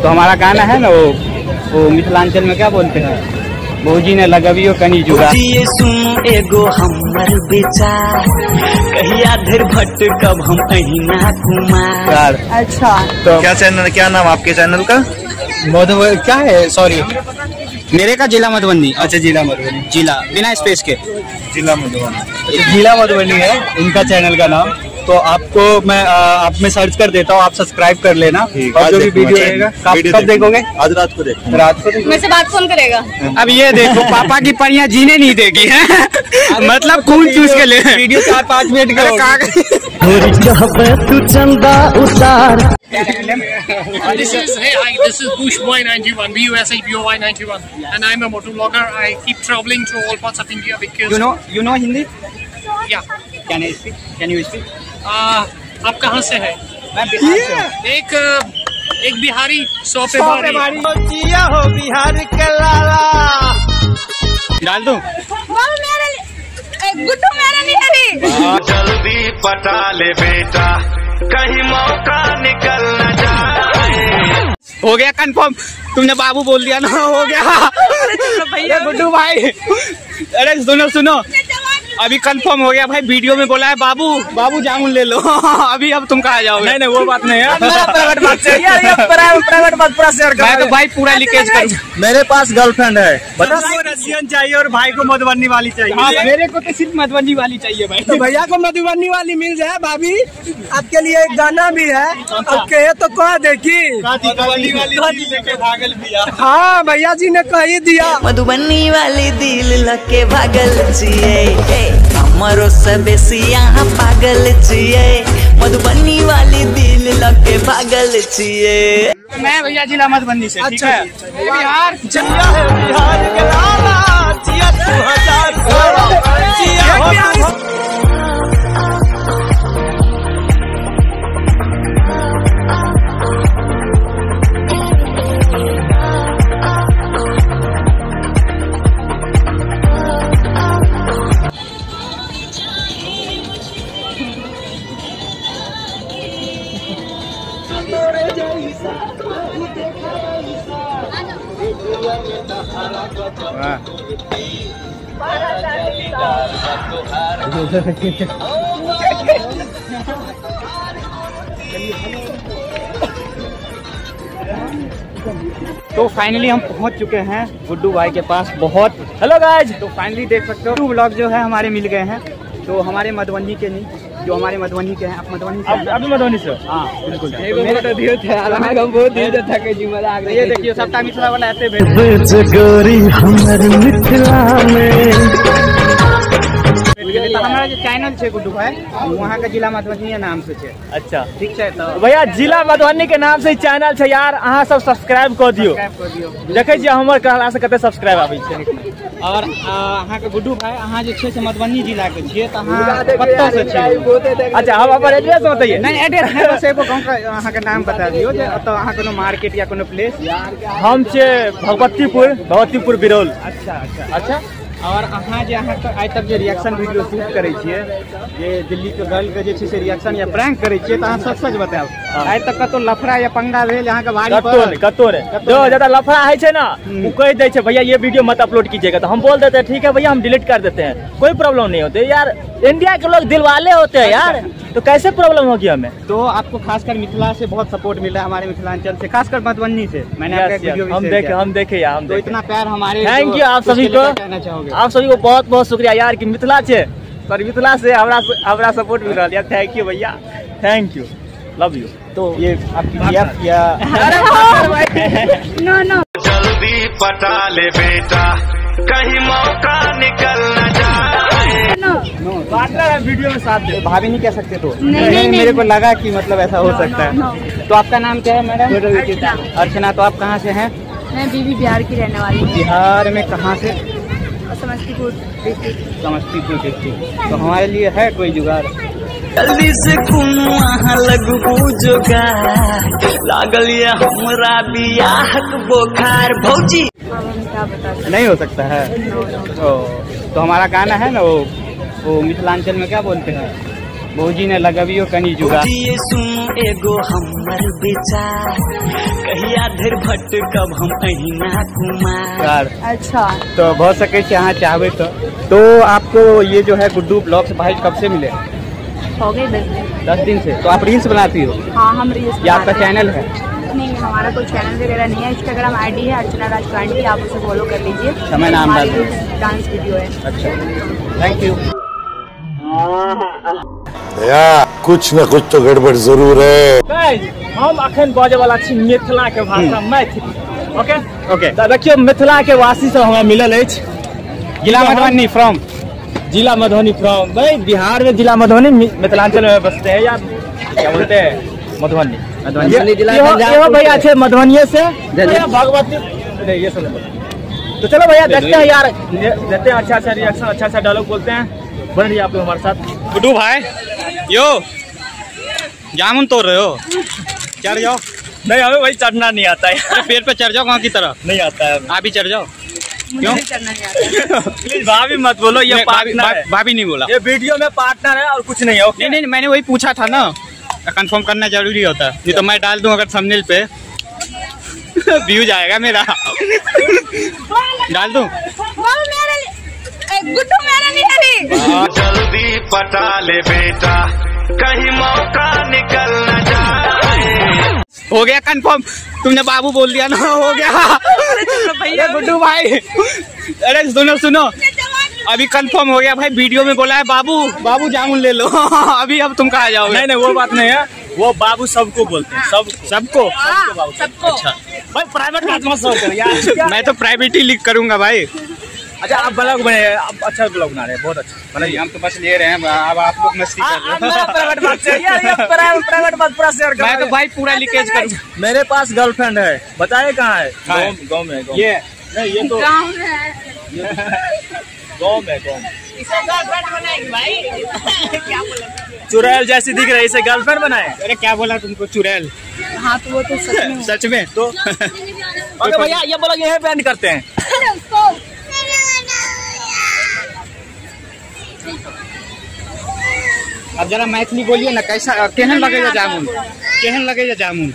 तो हमारा गाना है ना वो मिथिलांचल में क्या बोलते हैं, भौजी ने लगवियो कनी जुगा। सुन एगो हमर विचार, कहिया धर भट्ट कब हम अहिना कुमार। अच्छा तो क्या चैनल, क्या नाम आपके चैनल का? मधुबनी क्या है, सॉरी मेरे का जिला मधुबनी। अच्छा जिला मधुबनी, जिला बिना स्पेस के जिला मधुबनी, जिला मधुबनी है इनका चैनल का नाम। तो आपको मैं आप में सर्च कर देता हूँ, आप सब्सक्राइब कर लेना। और जो भी वीडियो रहेगा कब देखोगे? आज रात को देखो, रात को मेरे से बात कौन करेगा? अब ये देखो पापा की परियां जीने नहीं देगी है मतलब खून चूस के ले वीडियो 4-5 मिनट का तू चंदा उतार। This is Bush Boy 91, BUSY 91, and I'm a motor vlogger. I keep traveling to all parts of India because you know Hindi? Yeah. Can you speak? आप कहाँ से है? मैं बिहार से हूँ। एक बिहारी 100 पे भारी। हो बिहार के लाला। डाल दूं? गुड्डू मेरे लिए जल्दी पटा ले बेटा, कहीं मौका निकल न जाए। हो गया कंफर्म, तुमने बाबू बोल दिया ना, हो गया भैया गुड्डू भाई। अरे सुनो अभी कंफर्म हो गया भाई, वीडियो में बोला है बाबू जामुन ले लो अभी अब तुम कहाँ जाओगे? नहीं वो बात नहीं है, प्राइवेट बात पूरा शेयर कर। मैं तो भाई पूरा लीकेज कर। मेरे पास गर्लफ्रेंड है, बता। रसियन चाहिए और भाई को मधुबनी वाली चाहिए। मेरे को तो सिर्फ मधुबनी वाली चाहिए भाई। तो भैया को मधुबनी वाली मिल जाए भाभी। आपके लिए एक गाना भी है, अब कहे तो कह देखी। हाँ भैया जी ने कही दिया, मधुबनी वाली दिल लके भागल चाहिए, हमारो सबसे यहाँ पागल चाहिए, मधुबनी वाली दिल लके भागल चाहिए। मैं भैया जिला मधुबनी से। ठीक है बिहार जिया है बिहार के लाला, जिया 2000 तो फाइनली हम पहुंच चुके हैं गुड्डू भाई के पास। बहुत हेलो गाइज, तो फाइनली देख सकते हो 2 व्लॉग जो है हमारे मिल गए हैं। तो हमारे मधुबनी के नहीं, जो हमारे मधुबनी के हैं। आप मधुबनी से? अभी मधुबनी से। हाँ बिल्कुल। ये देखिए सबका मिथिला वाला ऐसे हमारा जो चैनल है गुड्डू भाई, वहाँ का जिला मधुबनी नाम से है। अच्छा ठीक है। तो भैया जिला मधुबनी के नाम से चैनल है यार, अहाँ सब सब्सक्राइब कर दियो। देखे छी हमर कहला से कते सब्सक्राइब आबै छै। और अहाँ के गुड्डू भाई, अहाँ जे छै से मधुबनी जिला के छियै, त अहाँ कतऽ से छियै? अच्छा हम अपन एड्रेस बताइए। नहीं एड्रेस नहीं, बस एगो गांव का अहाँ के नाम बता दियो, जे अतऽ अहाँ कोनो मार्केट या कोनो प्लेस। हम छै भगवतीपुर बिरौल। अच्छा और अहाँ जे अहाँ आइ तक जे रिएक्शन वीडियो शूट करै छियै, जे दिल्ली के गर्ल के जे छै से रिएक्शन या प्रैंक करै छियै, त अहाँ सच बतायब आइ तक कतौ लफड़ा या पंगा भेल अहाँ के भारी पर? कतौ रे जो ज्यादा लफड़ा है छै ना, वो कह दे छै भैया ये वीडियो मत अपलोड कीजिएगा, तो हम बोल देते हैं ठीक है भैया हम डिलीट कर देते हैं, कोई प्रॉब्लम नहीं होती यार। इंडिया के लोग दिल वाले होते हैं यार, तो कैसे प्रॉब्लम होगी हमें? तो आपको खासकर मिथिला से बहुत सपोर्ट मिल रहा है, हमारे मिथिलांचल से, खासकर मधुबनी से। मैंने आपका वीडियो हम देखे यार, हम तो इतना प्यार हमारे। थैंक यू आप सभी को, आप सभी को बहुत बहुत शुक्रिया यार कि मिथिला से, पर मिथिला से हमारा सपोर्ट मिल रहा है यार। थैंक यू भैया, थैंक यू, लव यू। तो ये आपकी जीएफ या नो जल्दी पटा ले बेटा, कहीं मौका निकल न जाए। पार्टनर है वीडियो में साथ दे, भाभी नहीं कह सकते तो? नहीं, मेरे को लगा कि मतलब ऐसा हो सकता है। तो आपका नाम क्या है मैडम? अर्चना। तो आप कहाँ से हैं? मैं बीबी बिहार की रहने वाली हूँ। बिहार में कहाँ से? समस्तीपुर डिस्ट्रिक्ट। समस्तीपुर डिस्ट्रिक्ट। तो हमारे लिए है कोई जुगाड़? जल्दी से कुआं लगबू जोगार, लागल ये हमरा बियाह के बोखार भौजी। नहीं हो सकता है। तो हमारा गाना है ना वो मिथिलांचल में क्या बोलते हैं, भौजी ने लगवियो कनी जुगाड़। सुन एगो हमर विचार कहिया धर भटकब हम अहिना कुमार। अच्छा तो बहुत सके यहाँ चाहवे तो आपको ये जो है गुड्डू ब्लॉग्स भाई कब से मिले? हो गए 10 दिन से। तो आप रील्स बनाती हो? हाँ हम रील्स। या आपका चैनल है? नहीं हमारा कोई चैनल वगैरह नहीं है, इंस्टाग्राम आईडी है अर्चना राज 20, आप उसे फॉलो कर लीजिए। समय नाम डाल दो। डांस वीडियो है। अच्छा थैंक यू। कुछ न कुछ तो गड़बड़ जरूर है। हम अखन बाजे वाला छी मिथिला के भाषा मैथिली। ओके ओके देखियो मिथिला के वासी से हमें मिलल अछि। जिला मधुबनी फ्रॉम जिला मधुबनी फ्रॉम भाई बिहार में जिला मधुबनी मिथिलांचल में बसते हैं या क्या बोलते हैं मधुबनी। ये भैया थे मधुबनी से भगवती नहीं ये सब। तो चलो भैया देखते हैं यार देते हैं अच्छा रिएक्शन अच्छा डायलॉग बोलते हैं। बन रही आप लोग हमारे साथ। गुड्डू भाई यो जामुन तोड़ रहे हो? चढ़ जाओ। नहीं हमें वही चढ़ना नहीं आता है। पेड़ पे चढ़ जाओ गाँव की तरह। नहीं आता है। आप ही चढ़ जाओ। क्यों चढ़ना नहीं आता? प्लीज भाभी मत बोलो ये पार्टनर है। भाभी नहीं बोला। ये वीडियो में पार्टनर है और कुछ नहीं है। नहीं नहीं मैंने वही पूछा था ना, कंफर्म करना जरूरी होता है। ये तो मैं डाल दूं अगर थंबनेल पे व्यूज आएगा मेरा। डाल दूं? गुड्डू मेरा नहीं है। जल्दी पटा ले बेटा कहीं मौका निकल न जाए। हो गया कंफर्म। तुमने बाबू बोल दिया ना, हो गया। अरे गुड्डू भाई अरे सुनो अभी कंफर्म हो गया भाई। वीडियो में बोला है बाबू जामुन ले लो। अभी अब तुम कहाँ जाओगे? नहीं वो बात नहीं है। वो बाबू सबको बोलते हैं। सबको। अच्छा भाई प्राइवेट बात मत सोच यार। मैं तो प्राइवेट ही लिख करूंगा भाई। अच्छा आप ब्लॉग बने, आप अच्छा ब्लॉग बना रहे हैं, बहुत अच्छा बनाइए। हम तो बस ले रहे हैं, अब आप लोग मस्ती कर रहे हो। प्राइवेट बात पूरा शेयर कर। मैं तो भाई पूरा लीकेज करूँ। मेरे पास गर्लफ्रेंड है, बताए कहाँ है? गाँव में। ये नहीं ये तो गाँव में है। गाँव में क्या बोला? चुड़ैल जैसी दिख रही है, इसे गर्लफ्रेंड बनाए? अरे क्या बोला तुमको? चुड़ैल? हाँ तो वो तो सच में। सच में तो ओके भैया ये बोला ये बैंड करते हैं। अब जरा मैथिली बोलिए ना, कैसा केहन लगेगा जामुन? केहन लगेगा जामुन?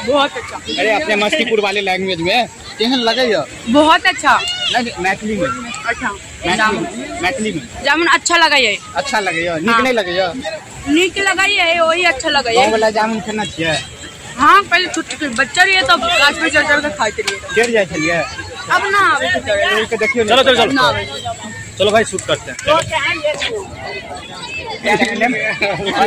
बहुत अच्छा। अरे अपने मस्तीपुर वाले लैंग्वेज में केहन लगेगा? बहुत अच्छा। नहीं मैथिली में। अच्छा मैथिली में जामुन अच्छा लगा ये। अच्छा लगेगा? नीक नहीं लगेगा? नीक लगा ये वही अच्छा लगा ये। गाँव वाला जामुन खाना चाहिए। हाँ पहले छोटे बच्चा रही है तब गाछ पे चढ़ के खाते रहिए। चढ़ जाए चलिए अब ना आवे तो चढ़े। देखियो चलो भाई शूट करते हैं।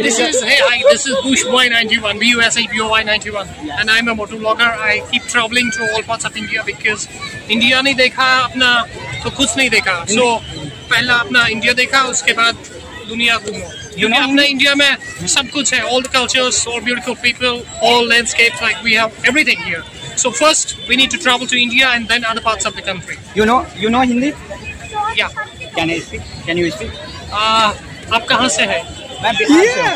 This is Bush Boy 91, BUSABOY 91, and I'm a motor vlogger. I keep traveling to all parts of India because India नहीं देखा अपना तो कुछ नहीं देखा। So पहला अपना इंडिया देखा, उसके बाद दुनिया घूमो। क्योंकि अपना इंडिया में सब कुछ है, all the cultures, all beautiful people, all landscapes, like we have everything here. So first we need to travel to India and then other parts of the country. You know Hindi? Yeah. Can you speak? आप कहाँ से है? मैं बिहार से हूँ।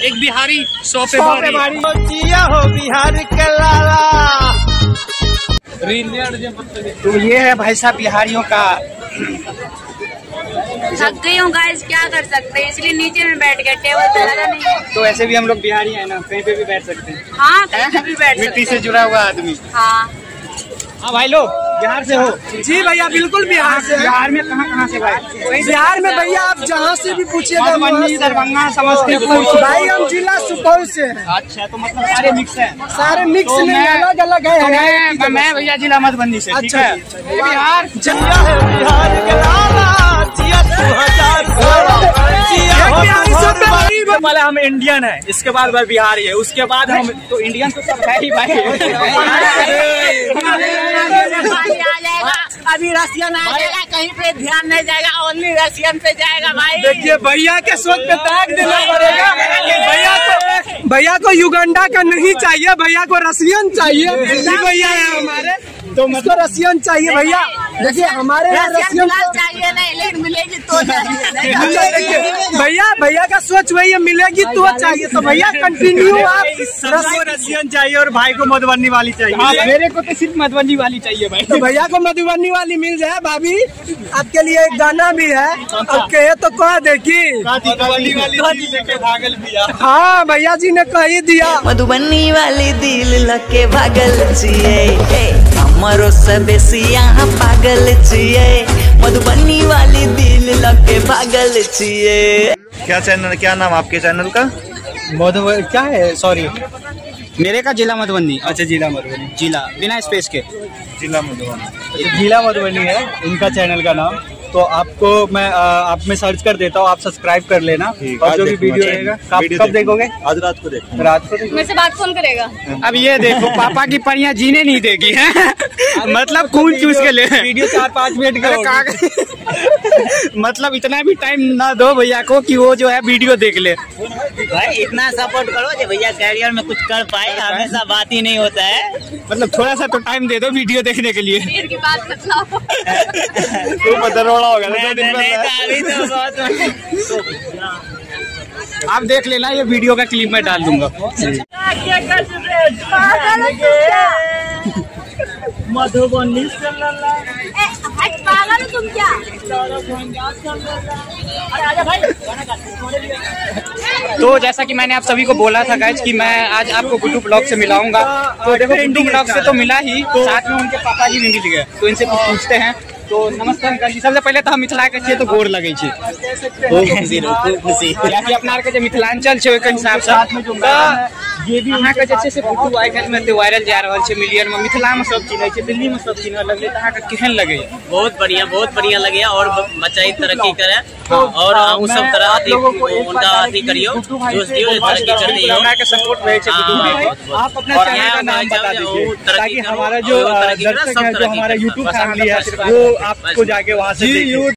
एक बिहारी 100 पे भारी। हो बिहार के लाला। तो ये है भाई साहब बिहारियों का। थक गई हूँ गाइस, क्या कर सकते हैं, इसलिए नीचे में बैठ गए, टेबल पे लगा नहीं है। तो ऐसे भी हम लोग बिहारी हैं ना, कहीं पे भी बैठ सकते हैं। हाँ कहीं पे भी बैठ सकते हैं। मिट्टी से जुड़ा हुआ आदमी। हाँ भाई लोग बिहार से हो? जी भैया बिल्कुल बिहार से। बिहार में कहाँ से भाई? बिहार में भैया आप जहाँ से भी पूछिएगा, दरभंगा, समस्तीपुर। भाई हम जिला सुपौल से हैं। अच्छा तो मतलब सारे मिक्स हैं? सारे मिक्स नहीं, अलग अलग है। मैं भैया जिला मधुबनी से। ठीक है बिहार पहले हम इंडियन है, इसके बाद वह बिहारी है, उसके बाद हम तो इंडियन तो सब है ही भाई। अभी रशियन आ जाएगा, कहीं पे ध्यान नहीं जाएगा, ओनली रशियन पे जाएगा भाई। देखिए भैया के सोच पे दाग देना पड़ेगा। भैया को युगांडा का नहीं चाहिए, भैया को रशियन चाहिए। भैया है हमारे, तो मतलब रशियन चाहिए भैया। देखिए हमारे यहाँ रसियन चाहिए नहीं, लेकिन मिलेगी तो भैया का सोच वही है, मिलेगी तो चाहिए। तो भैया कंटिन्यू आप रसियन चाहिए और भाई को मधुबनी वाली चाहिए। मेरे को तो सिर्फ मधुबनी वाली चाहिए भाई। तो भैया को मधुबनी वाली मिल जाए। भाभी आपके लिए एक गाना भी है, अब कहे तो कह देखी। हाँ भैया जी ने कह ही दिया। मधुबनी वाली दिल लके भागल छिए, हमरो सब यहाँ पागल छिए। मधुबनी वाली दिल लके भागल छिए। क्या चैनल, क्या नाम आपके चैनल का? मधुबनी क्या है? सॉरी, मेरे का जिला मधुबनी। अच्छा जिला मधुबनी, जिला बिना स्पेस के जिला मधुबनी। जिला मधुबनी है इनका चैनल का नाम। तो आपको मैं आप में सर्च कर देता हूँ, आप सब्सक्राइब कर लेना। और जो भी वीडियो रहेगा आप कब देखोगे? आज रात को देखो। रात को देखो। मेरे से बात कौन करेगा? अब ये देखो पापा की परियां जीने नहीं देगी है। मतलब खून चूस के ले वीडियो 4-5 मिनट का। मतलब इतना भी टाइम ना दो भैया को कि वो जो है वीडियो देख ले। भाई इतना सपोर्ट करो जो भैया कैरियर में कुछ कर पाए। हमेशा बात ही नहीं होता है, मतलब थोड़ा सा तो टाइम दे दो वीडियो देखने के लिए। फिर की बात बताओ। आप देख लेना, ये वीडियो का क्लिप मैं डाल दूंगा। मधुबनी पागल तुम क्या? तो जैसा कि मैंने आप सभी को बोला था गाइज कि मैं आज आपको गुड्डू ब्लॉग से मिलाऊंगा। तो देखो गुड्डू ब्लॉग से तो मिला ही, साथ में उनके पापा जी भी मिल गए। तो इनसे कुछ पूछते हैं। तो नमस्कार अंकल जी, सबसे पहले तो हम मिथिला के छियै तो गोर लगे छी। कियाकि अपना आर के मिथिलांचल छै ओहि हिसाब से ये भी अहाँ के जे से फोटो आइ काल्हि में वायरल जा रहल छै, मिलियन में। मिथिला में सब चिन्है छै, दिल्ली में सब चिन्है लगलै। तो अहाँ के केहन लगे? बहुत बढ़िया लगे। और बच्चा ही तरक्की करे और हम सब तरह उनका अथी करियो, जोश दियो, तरक्की कर दियो। हमरा के सपोर्ट रहे छै गुड्डू भाई। आप अपना चैनल का नाम बता दीजिए ताकि हमारा जो दर्शक है, जो हमारा यूट्यूब फैमिली है, वो आपको जाके वहाँ से